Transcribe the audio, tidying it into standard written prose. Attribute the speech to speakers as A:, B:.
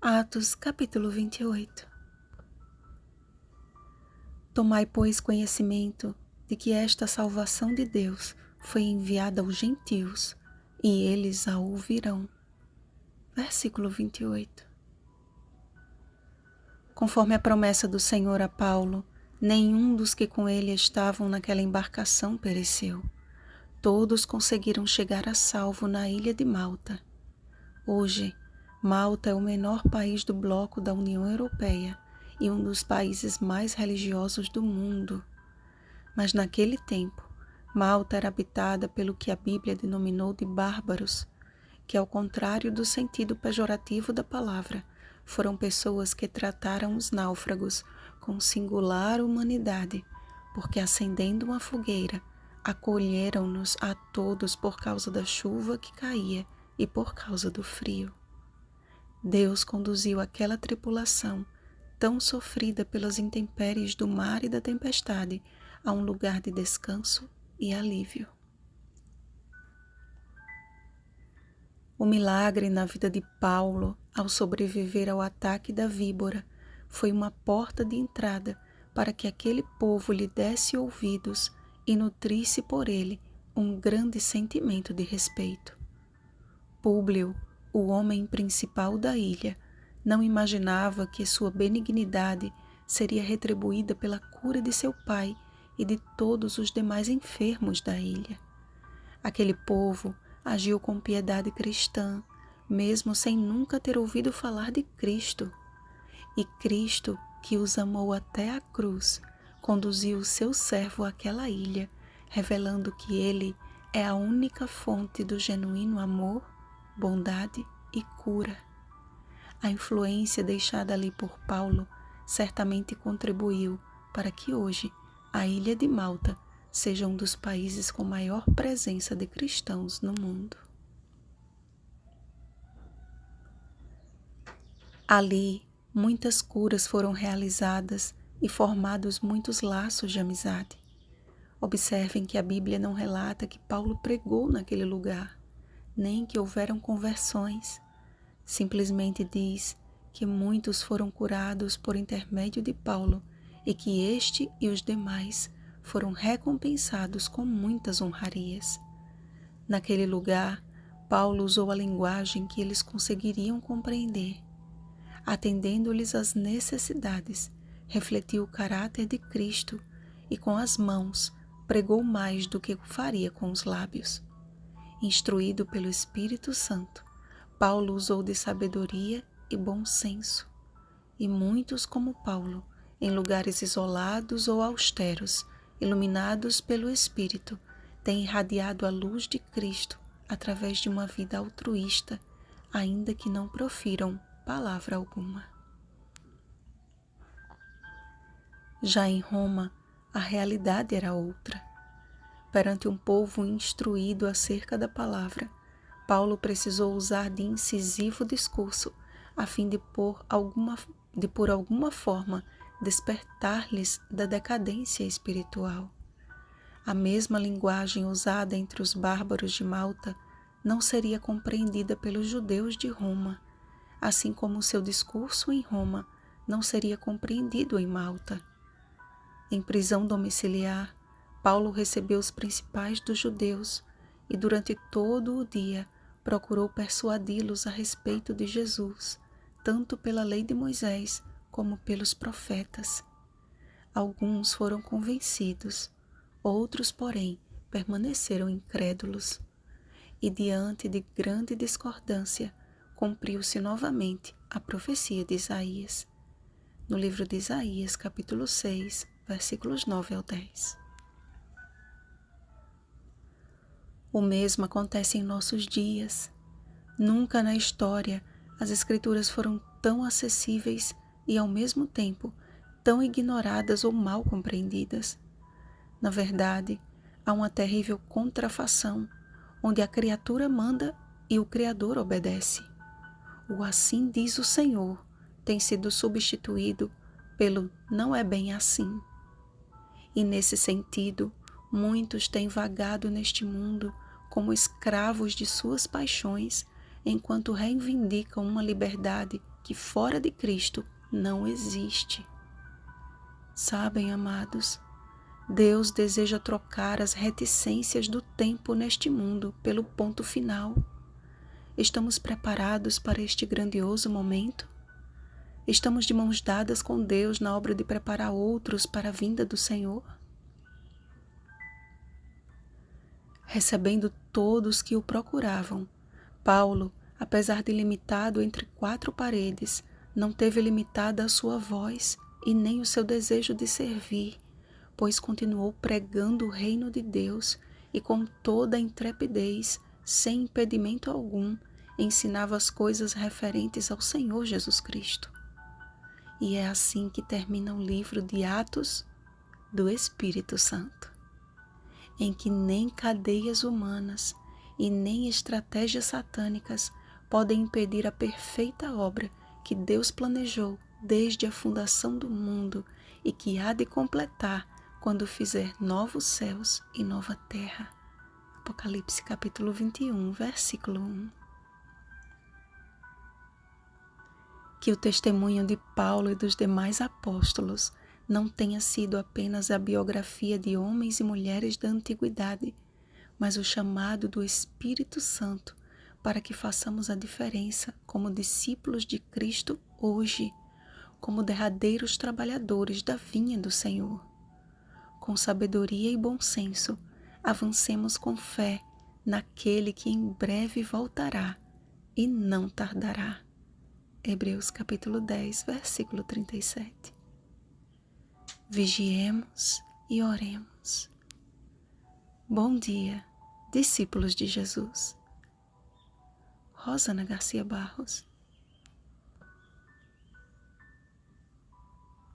A: Atos, capítulo 28. Tomai, pois, conhecimento de que esta salvação de Deus foi enviada aos gentios, e eles a ouvirão. Versículo 28. Conforme a promessa do Senhor a Paulo, nenhum dos que com ele estavam naquela embarcação pereceu. Todos conseguiram chegar a salvo na ilha de Malta. Hoje, Malta é o menor país do bloco da União Europeia e um dos países mais religiosos do mundo. Mas naquele tempo, Malta era habitada pelo que a Bíblia denominou de bárbaros, que, ao contrário do sentido pejorativo da palavra, foram pessoas que trataram os náufragos com singular humanidade, porque, acendendo uma fogueira, acolheram-nos a todos por causa da chuva que caía e por causa do frio. Deus conduziu aquela tripulação, tão sofrida pelas intempéries do mar e da tempestade, a um lugar de descanso e alívio. O milagre na vida de Paulo, ao sobreviver ao ataque da víbora, foi uma porta de entrada para que aquele povo lhe desse ouvidos e nutrisse por ele um grande sentimento de respeito. Públio, o homem principal da ilha, não imaginava que sua benignidade seria retribuída pela cura de seu pai e de todos os demais enfermos da ilha. Aquele povo agiu com piedade cristã, mesmo sem nunca ter ouvido falar de Cristo. E Cristo, que os amou até a cruz, conduziu o seu servo àquela ilha, revelando que ele é a única fonte do genuíno amor, bondade e cura. A influência deixada ali por Paulo certamente contribuiu para que hoje a ilha de Malta seja um dos países com maior presença de cristãos no mundo. Ali, muitas curas foram realizadas e formados muitos laços de amizade. Observem que a Bíblia não relata que Paulo pregou naquele lugar, nem que houveram conversões. Simplesmente diz que muitos foram curados por intermédio de Paulo e que este e os demais foram recompensados com muitas honrarias. Naquele lugar, Paulo usou a linguagem que eles conseguiriam compreender. Atendendo-lhes às necessidades, refletiu o caráter de Cristo e com as mãos pregou mais do que faria com os lábios. Instruído pelo Espírito Santo, Paulo usou de sabedoria e bom senso. E muitos como Paulo, em lugares isolados ou austeros, iluminados pelo Espírito, têm irradiado a luz de Cristo através de uma vida altruísta, ainda que não profiram palavra alguma. Já em Roma, a realidade era outra. Perante um povo instruído acerca da palavra, Paulo precisou usar de incisivo discurso a fim de por alguma forma despertar-lhes da decadência espiritual. A mesma linguagem usada entre os bárbaros de Malta não seria compreendida pelos judeus de Roma, assim como seu discurso em Roma não seria compreendido em Malta. Em prisão domiciliar, Paulo recebeu os principais dos judeus e durante todo o dia procurou persuadi-los a respeito de Jesus, tanto pela lei de Moisés como pelos profetas. Alguns foram convencidos, outros, porém, permaneceram incrédulos. E diante de grande discordância, cumpriu-se novamente a profecia de Isaías. No livro de Isaías, capítulo 6, versículos 9 ao 10. O mesmo acontece em nossos dias. Nunca na história as Escrituras foram tão acessíveis e, ao mesmo tempo, tão ignoradas ou mal compreendidas. Na verdade, há uma terrível contrafação, onde a criatura manda e o Criador obedece. O assim diz o Senhor tem sido substituído pelo não é bem assim. E nesse sentido, muitos têm vagado neste mundo como escravos de suas paixões, enquanto reivindicam uma liberdade que fora de Cristo não existe. Sabem, amados, Deus deseja trocar as reticências do tempo neste mundo pelo ponto final. Estamos preparados para este grandioso momento? Estamos de mãos dadas com Deus na obra de preparar outros para a vinda do Senhor? Recebendo todos que o procuravam, Paulo, apesar de limitado entre 4 paredes, não teve limitada a sua voz e nem o seu desejo de servir, pois continuou pregando o reino de Deus e com toda a intrepidez, sem impedimento algum, ensinava as coisas referentes ao Senhor Jesus Cristo. E é assim que termina o livro de Atos do Espírito Santo, em que nem cadeias humanas e nem estratégias satânicas podem impedir a perfeita obra que Deus planejou desde a fundação do mundo e que há de completar quando fizer novos céus e nova terra. Apocalipse capítulo 21, versículo 1. Que o testemunho de Paulo e dos demais apóstolos não tenha sido apenas a biografia de homens e mulheres da antiguidade, mas o chamado do Espírito Santo para que façamos a diferença como discípulos de Cristo hoje, como derradeiros trabalhadores da vinha do Senhor. Com sabedoria e bom senso, avancemos com fé naquele que em breve voltará e não tardará. Hebreus capítulo 10, versículo 37. Vigiemos e oremos. Bom dia, discípulos de Jesus. Rosana Garcia Barros.